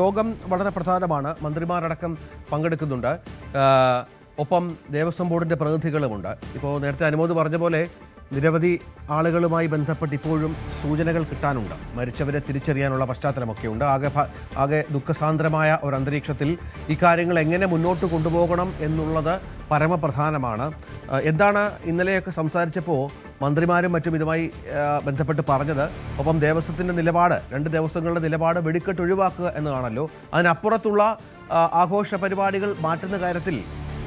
യോഗം വളരെ പ്രധാനമാണ്. മന്ത്രിമാരടക്കം പങ്കെടുക്കുന്നുണ്ട്. ഒപ്പം ദേവസ്വം ബോർഡിൻ്റെ പ്രതിനിധികളുമുണ്ട്. ഇപ്പോൾ നേരത്തെ അനുമോദ് പറഞ്ഞ പോലെ നിരവധി ആളുകളുമായി ബന്ധപ്പെട്ട് ഇപ്പോഴും സൂചനകൾ കിട്ടാനുണ്ട്. മരിച്ചവരെ തിരിച്ചറിയാനുള്ള പശ്ചാത്തലമൊക്കെയുണ്ട്. ആകെ ദുഃഖസാന്ദ്രമായ ഒരു അന്തരീക്ഷത്തിൽ ഇക്കാര്യങ്ങൾ എങ്ങനെ മുന്നോട്ട് കൊണ്ടുപോകണം എന്നുള്ളത് പരമപ്രധാനമാണ്. എന്താണ് ഇന്നലെയൊക്കെ സംസാരിച്ചപ്പോൾ മന്ത്രിമാരും മറ്റും ഇതുമായി ബന്ധപ്പെട്ട് പറഞ്ഞത്? ഒപ്പം ദേവസ്വത്തിൻ്റെ നിലപാട്, രണ്ട് ദേവസ്വങ്ങളുടെ നിലപാട് വെടിക്കെട്ട് ഒഴിവാക്കുക എന്നതാണല്ലോ. അതിനപ്പുറത്തുള്ള ആഘോഷ പരിപാടികൾ മാറ്റുന്ന കാര്യത്തിൽ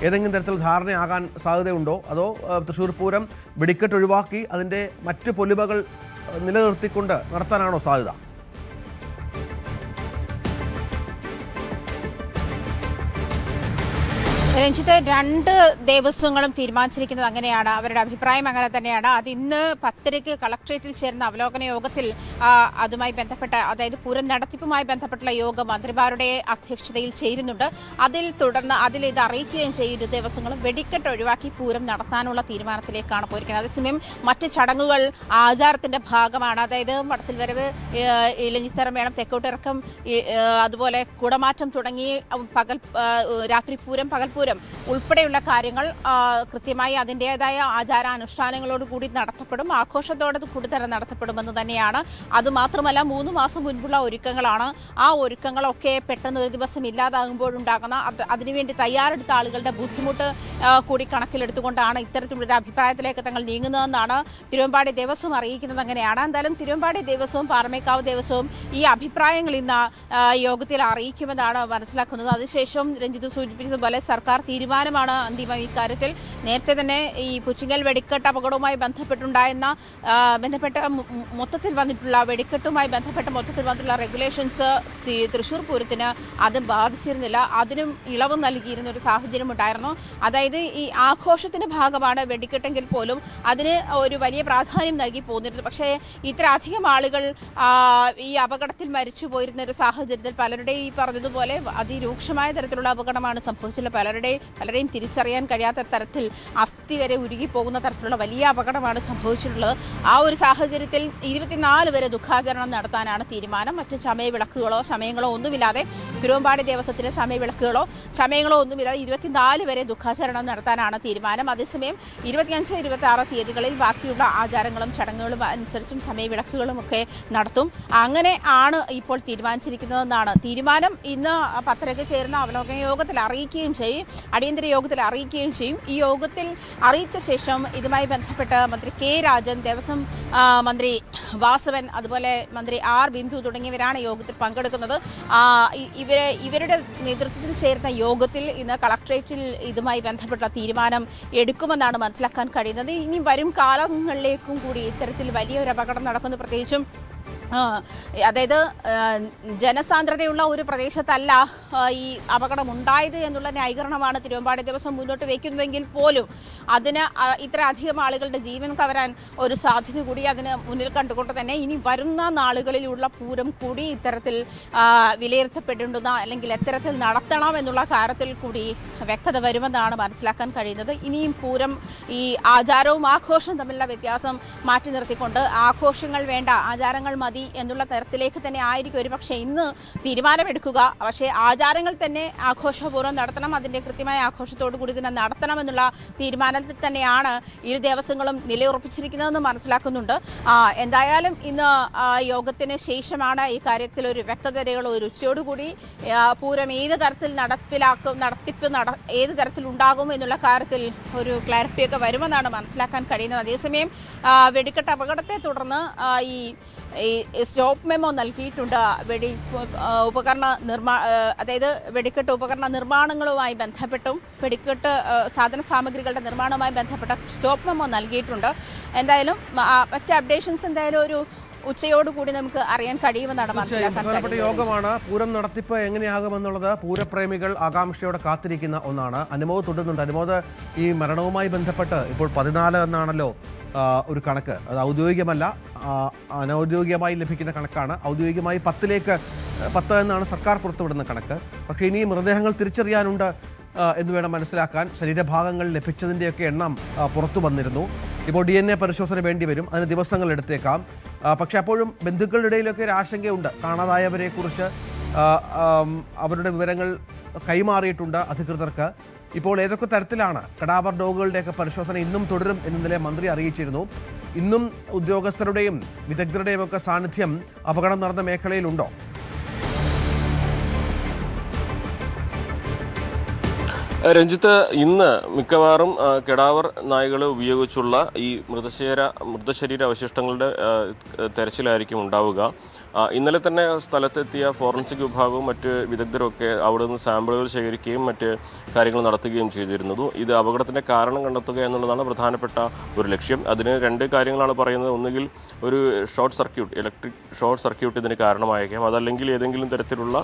ഏതെങ്കിലും തരത്തിൽ ധാരണയാകാൻ സാധ്യതയുണ്ടോ? അതോ തൃശ്ശൂർ പൂരം വെടിക്കെട്ട് ഒഴിവാക്കി അതിൻ്റെ മറ്റ് പൊലിമകൾ നിലനിർത്തിക്കൊണ്ട് നടത്താനാണോ സാധ്യത? രഞ്ജിത്ത്, രണ്ട് ദേവസ്വങ്ങളും തീരുമാനിച്ചിരിക്കുന്നത് അങ്ങനെയാണ്. അവരുടെ അഭിപ്രായം അങ്ങനെ തന്നെയാണ്. അത് ഇന്ന് 10:00-ക്ക് കളക്ട്രേറ്റിൽ ചേർന്ന അവലോകന യോഗത്തിൽ അതുമായി ബന്ധപ്പെട്ട, അതായത് പൂരം നടത്തിപ്പുമായി ബന്ധപ്പെട്ടുള്ള യോഗം മന്ത്രിമാരുടെ അധ്യക്ഷതയിൽ ചേരുന്നുണ്ട്. അതിൽ ഇത് അറിയിക്കുകയും ചെയ്യും. ദേവസ്വങ്ങളും വെടിക്കെട്ട് ഒഴിവാക്കി പൂരം നടത്താനുള്ള തീരുമാനത്തിലേക്കാണ് പോയിരിക്കുന്നത്. അതേസമയം മറ്റ് ചടങ്ങുകൾ ആചാരത്തിന്റെ ഭാഗമാണ്. അതായത് മഠത്തിൽ വരവ്, ഇലഞ്ഞിത്തറമേളം, തെക്കോട്ടിറക്കം, അതുപോലെ കുടമാറ്റം തുടങ്ങി രാത്രി പൂരം, പകൽപൂരം ഉൾപ്പെടെയുള്ള കാര്യങ്ങൾ കൃത്യമായി അതിൻ്റെതായ ആചാരാനുഷ്ഠാനങ്ങളോടുകൂടി നടത്തപ്പെടും. ആഘോഷത്തോടെ കൂടി തന്നെ നടത്തപ്പെടുമെന്ന് തന്നെയാണ്. അതുമാത്രമല്ല, 3 മാസം മുൻപുള്ള ഒരുക്കങ്ങളാണ്. ആ ഒരുക്കങ്ങളൊക്കെ പെട്ടെന്ന് ഒരു ദിവസം ഇല്ലാതാകുമ്പോഴുണ്ടാകുന്ന അതിനുവേണ്ടി തയ്യാറെടുത്ത ആളുകളുടെ ബുദ്ധിമുട്ട് കൂടി കണക്കിലെടുത്തുകൊണ്ടാണ് ഇത്തരത്തിലൊരു അഭിപ്രായത്തിലേക്ക് തങ്ങൾ നീങ്ങുന്നതെന്നാണ് തിരുവമ്പാടി ദേവസ്വം അറിയിക്കുന്നത്. അങ്ങനെയാണ്. എന്തായാലും തിരുവമ്പാടി ദേവസ്വവും പാറമേക്കാവ് ദേവസ്വവും ഈ അഭിപ്രായങ്ങൾ ഇന്ന് യോഗത്തിൽ അറിയിക്കുമെന്നാണ് മനസ്സിലാക്കുന്നത്. അതിനുശേഷം രഞ്ജിത്ത് സൂചിപ്പിച്ചതുപോലെ സർക്കാർ തീരുമാനമാണ് അന്തിമം ഇക്കാര്യത്തിൽ. നേരത്തെ തന്നെ ഈ പുച്ചിങ്ങൽ വെടിക്കെട്ട് അപകടവുമായി ബന്ധപ്പെട്ട മൊത്തത്തിൽ വന്നിട്ടുള്ള വെടിക്കെട്ടുമായി ബന്ധപ്പെട്ട മൊത്തത്തിൽ വന്നിട്ടുള്ള റെഗുലേഷൻസ് തൃശ്ശൂർ പൂരത്തിന് അത് ബാധിച്ചിരുന്നില്ല. അതിനും ഇളവ് നൽകിയിരുന്ന ഒരു സാഹചര്യം ഉണ്ടായിരുന്നു. അതായത് ഈ ആഘോഷത്തിന്റെ ഭാഗമാണ് വെടിക്കെട്ടെങ്കിൽ പോലും അതിന് ഒരു വലിയ പ്രാധാന്യം നൽകി പോന്നിരുന്നു. പക്ഷേ ഇത്ര അധികം ആളുകൾ ഈ അപകടത്തിൽ മരിച്ചു പോയിരുന്ന ഒരു സാഹചര്യത്തിൽ പലരുടെയും ഈ പറഞ്ഞതുപോലെ അതിരൂക്ഷമായ തരത്തിലുള്ള അപകടമാണ് സംഭവിച്ചിട്ടുള്ളത്. പലരെയും തിരിച്ചറിയാൻ കഴിയാത്ത തരത്തിൽ അസ്ഥി വരെ ഉരുകിപ്പോകുന്ന തരത്തിലുള്ള വലിയ അപകടമാണ് സംഭവിച്ചിട്ടുള്ളത്. ആ ഒരു സാഹചര്യത്തിൽ 24 വരെ ദുഃഖാചരണം നടത്താനാണ് തീരുമാനം. മറ്റ് സമയങ്ങളോ ഒന്നുമില്ലാതെ തിരുവമ്പാടി ദേവസ്വത്തിന് സമയങ്ങളോ ഒന്നുമില്ലാതെ 24 വരെ ദുഃഖാചരണം നടത്താനാണ് തീരുമാനം. അതേസമയം 25, 26 തീയതികളിൽ ബാക്കിയുള്ള ആചാരങ്ങളും ചടങ്ങുകളും അനുസരിച്ചും സമയവിളക്കുകളും ഒക്കെ നടത്തും. അങ്ങനെ ആണ് ഇപ്പോൾ തീരുമാനിച്ചിരിക്കുന്നതെന്നാണ് തീരുമാനം. ഇന്ന് 10:00-ക്ക് ചേരുന്ന അവലോകന യോഗത്തിൽ അറിയിക്കുകയും ചെയ്യും, അടിയന്തര യോഗത്തിൽ അറിയിക്കുകയും ചെയ്യും. ഈ യോഗത്തിൽ അറിയിച്ച ശേഷം ഇതുമായി ബന്ധപ്പെട്ട് മന്ത്രി കെ രാജൻ, ദേവസ്വം മന്ത്രി വാസവൻ, അതുപോലെ മന്ത്രി ആർ ബിന്ദു തുടങ്ങിയവരാണ് യോഗത്തിൽ പങ്കെടുക്കുന്നത്. ഇവരുടെ നേതൃത്വത്തിൽ ചേർന്ന യോഗത്തിൽ ഇന്ന് കളക്ട്രേറ്റിൽ ഇതുമായി ബന്ധപ്പെട്ട തീരുമാനം എടുക്കുമെന്നാണ് മനസ്സിലാക്കാൻ കഴിയുന്നത്. ഇനി വരും കാലങ്ങളിലേക്കും കൂടി ഇത്തരത്തിൽ വലിയൊരു അപകടം നടക്കുന്നു. പ്രത്യേകിച്ചും അതായത് ജനസാന്ദ്രതയുള്ള ഒരു പ്രദേശത്തല്ല ഈ അപകടം ഉണ്ടായത് എന്നുള്ള ന്യായീകരണമാണ് തിരുവമ്പാടി ദേവസ്വം മുന്നോട്ട് വയ്ക്കുന്നതെങ്കിൽ പോലും അതിന് ഇത്ര അധികം ആളുകളുടെ ജീവൻ കവരാൻ ഒരു സാധ്യത കൂടി അതിന് മുന്നിൽ കണ്ടുകൊണ്ട് തന്നെ ഇനി വരുന്ന നാളുകളിലുള്ള പൂരം കൂടി ഇത്തരത്തിൽ വിലയിരുത്തപ്പെടേണ്ടുന്ന, അല്ലെങ്കിൽ എത്തരത്തിൽ നടത്തണം എന്നുള്ള കാര്യത്തിൽ കൂടി വ്യക്തത വരുമെന്നാണ് മനസ്സിലാക്കാൻ കഴിയുന്നത്. ഇനിയും പൂരം, ഈ ആചാരവും ആഘോഷവും തമ്മിലുള്ള വ്യത്യാസം മാറ്റി നിർത്തിക്കൊണ്ട് ആഘോഷങ്ങൾ വേണ്ട, ആചാരങ്ങൾ മതി എന്നുള്ള തരത്തിലേക്ക് തന്നെ ആയിരിക്കും ഒരു പക്ഷേ ഇന്ന് തീരുമാനമെടുക്കുക. പക്ഷേ ആചാരങ്ങൾ തന്നെ ആഘോഷപൂർവ്വം നടത്തണം, അതിൻ്റെ കൃത്യമായ ആഘോഷത്തോടു കൂടി തന്നെ നടത്തണം എന്നുള്ള തീരുമാനത്തിൽ തന്നെയാണ് ഇരു ദേവസ്വങ്ങളും നിലയുറപ്പിച്ചിരിക്കുന്നതെന്ന് മനസ്സിലാക്കുന്നുണ്ട്. എന്തായാലും ഇന്ന് യോഗത്തിന് ശേഷമാണ് ഈ കാര്യത്തിൽ ഒരു വ്യക്തതകൾ, ഒരു ഉച്ചയോടുകൂടി പൂരം ഏത് തരത്തിൽ ഏത് തരത്തിൽ ഉണ്ടാകും എന്നുള്ള കാര്യത്തിൽ ഒരു ക്ലാരിറ്റിയൊക്കെ വരുമെന്നാണ് മനസ്സിലാക്കാൻ കഴിയുന്നത്. അതേസമയം വെടിക്കെട്ട് അപകടത്തെ തുടർന്ന് ഈ സ്റ്റോപ്പ് മെമ്മോ നൽകിയിട്ടുണ്ട്. അതായത് വെടിക്കെട്ട് ഉപകരണ നിർമ്മാണങ്ങളുമായി ബന്ധപ്പെട്ടും വെടിക്കെട്ട് സാധന സാമഗ്രികളുടെ നിർമ്മാണവുമായി ബന്ധപ്പെട്ട സ്റ്റോപ്പ് മെമ്മോ നൽകിയിട്ടുണ്ട്. എന്തായാലും മറ്റ് അപ്ഡേഷൻസ് എന്തായാലും ഒരു ഉച്ചയോടുകൂടി നമുക്ക് അറിയാൻ കഴിയുമെന്നാണ് മനസ്സിലാക്കാൻ. യോഗമാണ്. പൂരം നടത്തിപ്പ് എങ്ങനെയാകുമെന്നുള്ളത് പൂരപ്രേമികൾ ആകാംക്ഷയോടെ കാത്തിരിക്കുന്ന ഒന്നാണ്. അനുമോദ് തുടരുന്നുണ്ട്. അനുമോദ്, ഈ മരണവുമായി ബന്ധപ്പെട്ട് ഇപ്പോൾ 14 എന്നാണല്ലോ ഒരു കണക്ക്. അത് ഔദ്യോഗികമല്ല, അനൗദ്യോഗികമായി ലഭിക്കുന്ന കണക്കാണ്. ഔദ്യോഗികമായി 10 എന്നാണ് സർക്കാർ പുറത്തുവിടുന്ന കണക്ക്. പക്ഷേ ഇനി മൃതദേഹങ്ങൾ തിരിച്ചറിയാനുണ്ട് എന്ന് വേണം മനസ്സിലാക്കാൻ. ശരീരഭാഗങ്ങൾ ലഭിച്ചതിൻ്റെയൊക്കെ എണ്ണം പുറത്തു വന്നിരുന്നു. ഇപ്പോൾ DNA പരിശോധന വേണ്ടി വരും, അതിന് ദിവസങ്ങൾ എടുത്തേക്കാം. പക്ഷേ അപ്പോഴും ബന്ധുക്കളുടെ ഇടയിലൊക്കെ ഒരു ആശങ്കയുണ്ട്. കാണാതായവരെക്കുറിച്ച് അവരുടെ വിവരങ്ങൾ കൈമാറിയിട്ടുണ്ട് അധികൃതർക്ക്. ഇപ്പോൾ ഏതൊക്കെ തരത്തിലാണ് കടാവർ ഡോഗുകളുടെയൊക്കെ പരിശോധന ഇന്നും തുടരും എന്ന് ഇന്നലെ മന്ത്രി അറിയിച്ചിരുന്നു. ഇന്നും ഉദ്യോഗസ്ഥരുടെയും വിദഗ്ധരുടെയും ഒക്കെ സാന്നിധ്യം അപകടം നടന്ന മേഖലയിലുണ്ടോ? രഞ്ജിത്ത്, ഇന്ന് മിക്കവാറും കെടാവർ നായകൾ ഉപയോഗിച്ചുള്ള ഈ മൃതശരീര അവശിഷ്ടങ്ങളുടെ തെരച്ചിലായിരിക്കും ഉണ്ടാവുക. ഇന്നലെ തന്നെ സ്ഥലത്തെത്തിയ ഫോറൻസിക് വിഭാഗവും മറ്റ് വിദഗ്ധരൊക്കെ അവിടെ നിന്ന് സാമ്പിളുകൾ ശേഖരിക്കുകയും മറ്റ് കാര്യങ്ങൾ നടത്തുകയും ചെയ്തിരുന്നു. ഇത് അപകടത്തിൻ്റെ കാരണം കണ്ടെത്തുക എന്നുള്ളതാണ് പ്രധാനപ്പെട്ട ഒരു ലക്ഷ്യം. അതിന് രണ്ട് കാര്യങ്ങളാണ് പറയുന്നത്. ഒന്നുകിൽ ഒരു ഇലക്ട്രിക് ഷോർട്ട് സർക്യൂട്ട് ഇതിന് കാരണമായേക്കാം. അതല്ലെങ്കിൽ ഏതെങ്കിലും തരത്തിലുള്ള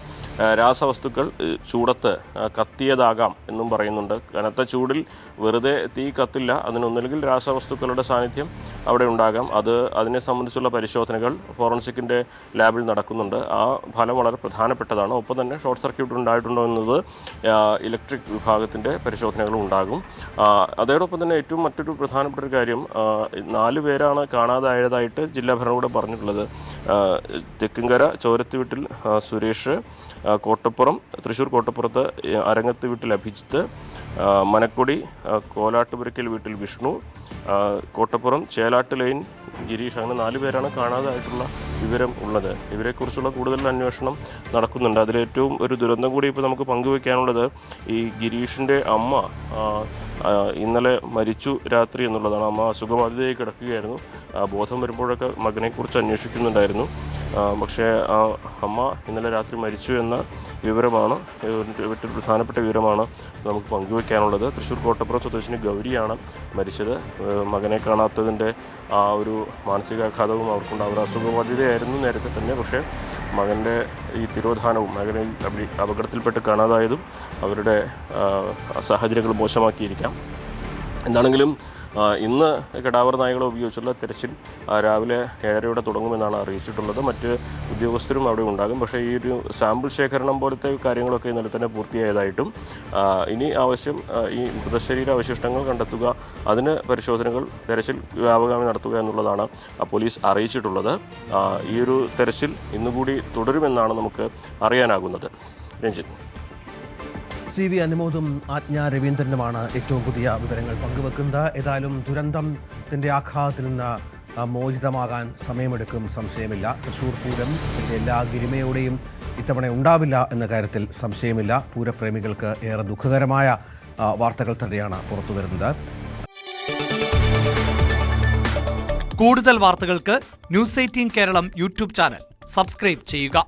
രാസവസ്തുക്കൾ ചൂടത്ത് കത്തിയതാകാം എന്നും പറയുന്നുണ്ട്. കനത്ത ചൂടിൽ വെറുതെ തീ കത്തില്ല. അതിനൊന്നുമില്ലെങ്കിൽ രാസവസ്തുക്കളുടെ സാന്നിധ്യം അവിടെ ഉണ്ടാകാം. അതിനെ സംബന്ധിച്ചുള്ള പരിശോധനകൾ ഫോറൻസിക്കിൻ്റെ ലാബിൽ നടക്കുന്നുണ്ട്. ആ ഫലം വളരെ പ്രധാനപ്പെട്ടതാണ്. ഒപ്പം തന്നെ ഷോർട്ട് സർക്യൂട്ട് ഉണ്ടായിട്ടുണ്ടോ എന്നത് ഇലക്ട്രിക് വിഭാഗത്തിൻ്റെ പരിശോധനകളും ഉണ്ടാകും. അതോടൊപ്പം തന്നെ ഏറ്റവും മറ്റൊരു പ്രധാനപ്പെട്ട ഒരു കാര്യം, 4 പേരാണ് കാണാതായതായിട്ട് ജില്ലാ ഭരണകൂടം പറഞ്ഞിട്ടുള്ളത്. തെക്കുംകര ചോരത്തുവീട്ടിൽ സുരേഷ്, തൃശ്ശൂർ കോട്ടപ്പുറത്ത് അരങ്ങത്ത് വീട്ടിൽ അഭിജിത്ത്, മനക്കൊടി കോലാട്ടുപുരയ്ക്കൽ വീട്ടിൽ വിഷ്ണു, കോട്ടപ്പുറം ചേലാട്ട് ലൈൻ ഗിരീഷ്, അങ്ങനെ 4 പേരാണ് കാണാതായിട്ടുള്ള വിവരം ഉള്ളത്. ഇവരെക്കുറിച്ചുള്ള കൂടുതൽ അന്വേഷണം നടക്കുന്നുണ്ട്. അതിലേറ്റവും ഒരു ദുരന്തം കൂടി ഇപ്പോൾ നമുക്ക് പങ്കുവയ്ക്കാനുള്ളത് ഈ ഗിരീഷിൻ്റെ അമ്മ ഇന്നലെ മരിച്ചു രാത്രി എന്നുള്ളതാണ്. അമ്മ അസുഖബാധിതയായി കിടക്കുകയായിരുന്നു. ബോധം വരുമ്പോഴൊക്കെ മകനെക്കുറിച്ച് അന്വേഷിക്കുന്നുണ്ടായിരുന്നു. പക്ഷേ അമ്മ ഇന്നലെ രാത്രി മരിച്ചു എന്ന വിവരമാണ്, മറ്റൊരു പ്രധാനപ്പെട്ട വിവരമാണ് നമുക്ക് പങ്കുവയ്ക്കാനുള്ളത്. തൃശ്ശൂർ കോട്ടപ്പുറം സ്വദേശിനി ഗൗരിയാണ് മരിച്ചത്. മകനെ കാണാത്തതിൻ്റെ ആ ഒരു മാനസികാഘാതവും അവർക്കുണ്ട്. അവർ അസുഖബാധിതയായിരുന്നു നേരത്തെ തന്നെ. പക്ഷേ മകൻ്റെ ഈ തിരോധാനവും മകനെ അപകടത്തിൽപ്പെട്ട് കാണാതായതും അവരുടെ സാഹചര്യങ്ങൾ മോശമാക്കിയിരിക്കാം. എന്താണെങ്കിലും ഇന്ന് കെടാവർ നായകളെ ഉപയോഗിച്ചുള്ള തെരച്ചിൽ രാവിലെ 7:30 തുടങ്ങുമെന്നാണ് അറിയിച്ചിട്ടുള്ളത്. മറ്റ് ഉദ്യോഗസ്ഥരും അവിടെ ഉണ്ടാകും. പക്ഷേ ഈ ഒരു സാമ്പിൾ ശേഖരണം പോലത്തെ കാര്യങ്ങളൊക്കെ ഇന്നലെ തന്നെ പൂർത്തിയായതായിട്ടും ഇനി ആവശ്യം ഈ മൃതശരീര അവശിഷ്ടങ്ങൾ കണ്ടെത്തുക, അതിന് തെരച്ചിൽ വ്യാപകമായി നടത്തുക എന്നുള്ളതാണ് പോലീസ് അറിയിച്ചിട്ടുള്ളത്. ഈ ഒരു തെരച്ചിൽ ഇന്നുകൂടി തുടരുമെന്നാണ് നമുക്ക് അറിയാനാകുന്നത്. രഞ്ജിത്ത്. CV അനുമോദും ആജ്ഞ രവീന്ദ്രനുമാണ് ഏറ്റവും പുതിയ വിവരങ്ങൾ പങ്കുവെക്കുന്നത്. ഏതായാലും ദുരന്തത്തിൻ്റെ ആഘാതത്തിൽ നിന്ന് മോചിതമാകാൻ സമയമെടുക്കും, സംശയമില്ല. തൃശ്ശൂർ പൂരം ഇതിൻ്റെ എല്ലാ ഗിരിമയോടെയും ഇത്തവണ ഉണ്ടാവില്ല എന്ന കാര്യത്തിൽ സംശയമില്ല. പൂരപ്രേമികൾക്ക് ഏറെ ദുഃഖകരമായ വാർത്തകൾ തന്നെയാണ് പുറത്തു വരുന്നത്. കൂടുതൽ വാർത്തകൾക്ക് News 18 Keralam YouTube channel subscribe ചെയ്യുക.